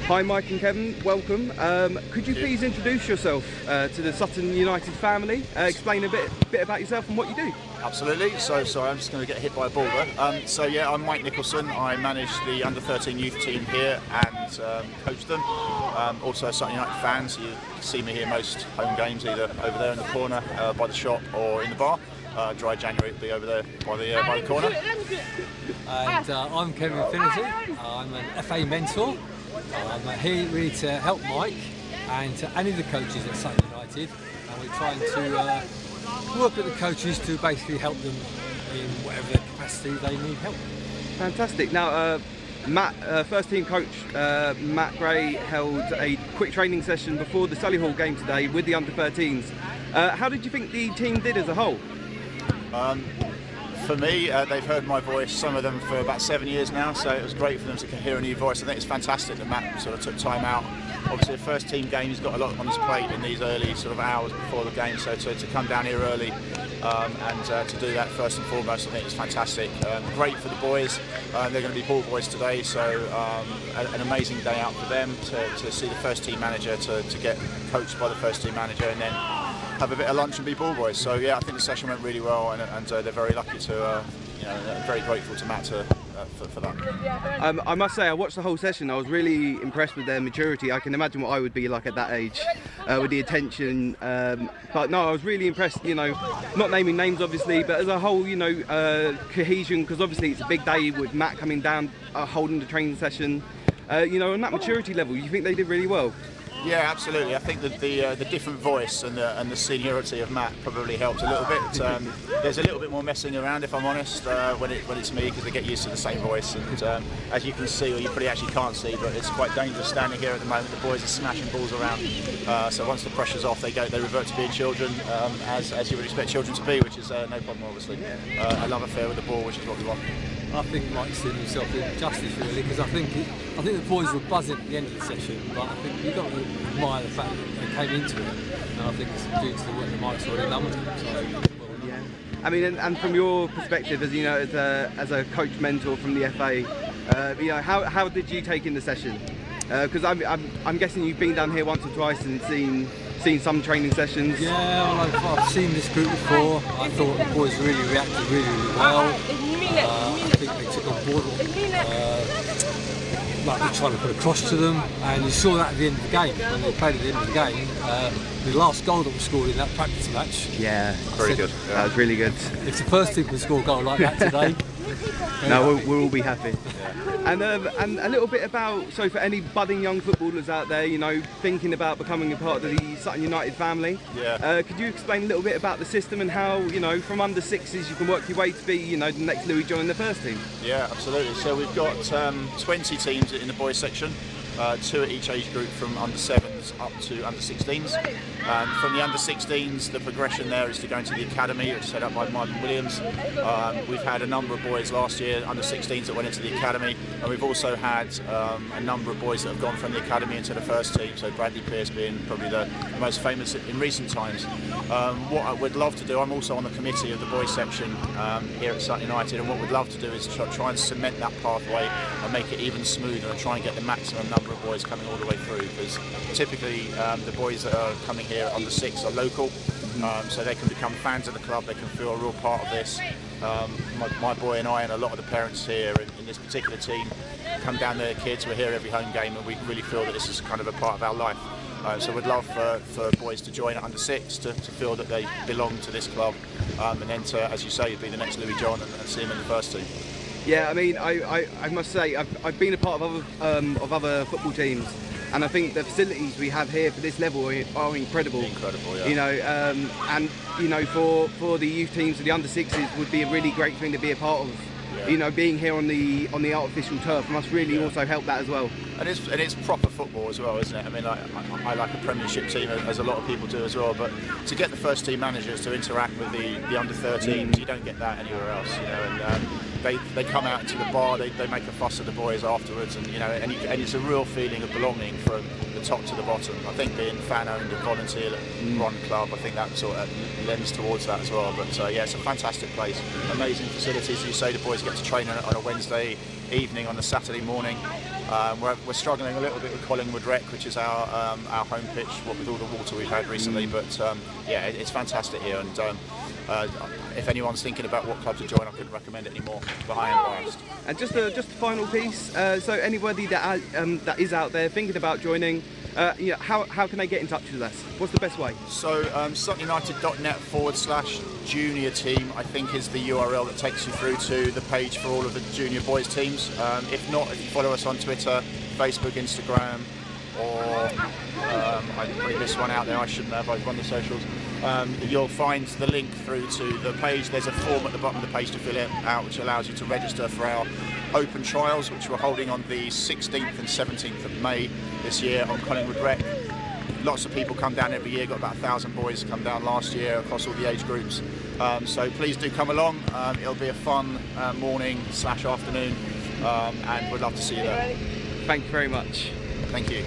Hi Mike and Kevin, welcome. Could you please introduce yourself to the Sutton United family? Explain a bit about yourself and what you do. Absolutely. So sorry, I'm just going to get hit by a ball there. So yeah, I'm Mike Nicholson. I manage the under-13 youth team here and coach them. Also a Sutton United fan, so you see me here most home games, either over there in the corner by the shop or in the bar. Dry January will be over there by the corner. And I'm Kevin Finnerty. I'm an FA mentor. I'm here really to help Mike and any of the coaches at Sutton United, and we're trying to work with the coaches to basically help them in whatever their capacity they need help. Fantastic. Now, Matt, first team coach Matt Gray held a quick training session before the Solihull game today with the under-13s. How did you think the team did as a whole? For me, they've heard my voice, some of them for about 7 years now, so it was great for them to hear a new voice. I think it's fantastic that Matt sort of took time out. Obviously, a first team game, he's got a lot on his plate in these early sort of hours before the game, so to come down here early and to do that first and foremost, I think it's fantastic. Great for the boys. They're going to be ball boys today, so an amazing day out for them to see the first team manager, to get coached by the first team manager, and then have a bit of lunch and be ball boys. So yeah, I think the session went really well, and they're very lucky to, very grateful to Matt for that. I must say, I watched the whole session. I was really impressed with their maturity. I can imagine what I would be like at that age, with the attention. But no, I was really impressed. Not naming names obviously, but as a whole, cohesion. Because obviously it's a big day with Matt coming down, holding the training session. On that maturity level, you think they did really well? Yeah, absolutely. I think that the different voice and the seniority of Matt probably helped a little bit. There's a little bit more messing around, if I'm honest, when it's me, because they get used to the same voice. And as you can see, or you probably actually can't see, but it's quite dangerous standing here at the moment. The boys are smashing balls around. So once the pressure's off, they revert to being children, as you would expect children to be, which is no problem, obviously. A love affair with the ball, which is what we want. I think Mike's doing himself injustice really, because I think the boys were buzzing at the end of the session, but I think you've got to admire the fact that they came into it, and I think it's due to the work that Mike's already done with them. So, yeah. I mean, and from your perspective, as a coach mentor from the FA, how did you take in the session? Because I'm guessing you've been down here once or twice and seen some training sessions. Yeah, well, I've seen this group before. I thought the boys really reacted really well. I think they took on board like they're trying to put across to them, and you saw that at the end of the game. When they played at the end of the game, the last goal that was scored in that practice match. Yeah, very good. Yeah. That was really good. If the first team can score a goal like that today, no, we'll all be happy. Yeah. And a little bit about, so for any budding young footballers out there, thinking about becoming a part of the Sutton United family, could you explain a little bit about the system and how, from under sixes you can work your way to be, the next Louis John in the first team? Yeah, absolutely. So we've got 20 teams in the boys section. 2 at each age group, from under 7s up to under 16s. From the under 16s, the progression there is to go into the academy, which is set up by Martin Williams. We've had a number of boys last year, under 16s, that went into the academy, and we've also had a number of boys that have gone from the academy into the first team, so Bradley Pierce being probably the most famous in recent times. What I would love to do, I'm also on the committee of the boys section here at Sutton United, and what we'd love to do is try and cement that pathway and make it even smoother and try and get the maximum number of boys coming all the way through, because typically the boys that are coming here under 6 are local, so they can become fans of the club, they can feel a real part of this. My boy and I and a lot of the parents here in this particular team come down there, kids, we're here every home game, and we really feel that this is kind of a part of our life. So we'd love for boys to join at under 6 to feel that they belong to this club, and then to, as you say, be the next Louis John and see him in the first team. Yeah, I mean, I must say, I've been a part of other football teams, and I think the facilities we have here for this level are incredible. Incredible, yeah. And for the youth teams, for the under 6s, would be a really great thing to be a part of. Yeah. Being here on the artificial turf must really also help that as well. And it's proper football as well, isn't it? I mean, I like a Premiership team, as a lot of people do as well. But to get the first team managers to interact with the under 13s, you don't get that anywhere else. And they come out to the bar, they make a fuss of the boys afterwards, and and it's a real feeling of belonging from the top to the bottom. I think being fan-owned and volunteer-run club, I think that sort of lends towards that as well. But yeah, it's a fantastic place, amazing facilities. As you say, the boys get to train on a Wednesday evening, on a Saturday morning. We're struggling a little bit with Collingwood Rec, which is our home pitch, what with all the water we've had recently. But yeah, it's fantastic here, and if anyone's thinking about what club to join, I couldn't recommend it anymore. But I am biased. And just a final piece. So anybody that is out there thinking about joining, how can they get in touch with us? What's the best way? So SuttonUnited.net/junior team, I think, is the URL that takes you through to the page for all of the junior boys teams. If not, if you follow us on Twitter, Facebook, Instagram, or I put this one out there, I shouldn't have, I've run the socials. You'll find the link through to the page. There's a form at the bottom of the page to fill it out, which allows you to register for our open trials, which we're holding on the 16th and 17th of May this year on Collingwood Rec. Lots of people come down every year, got about 1,000 boys come down last year across all the age groups. So please do come along. It'll be a fun morning/afternoon, and we'd love to see you there. Thank you very much. Thank you.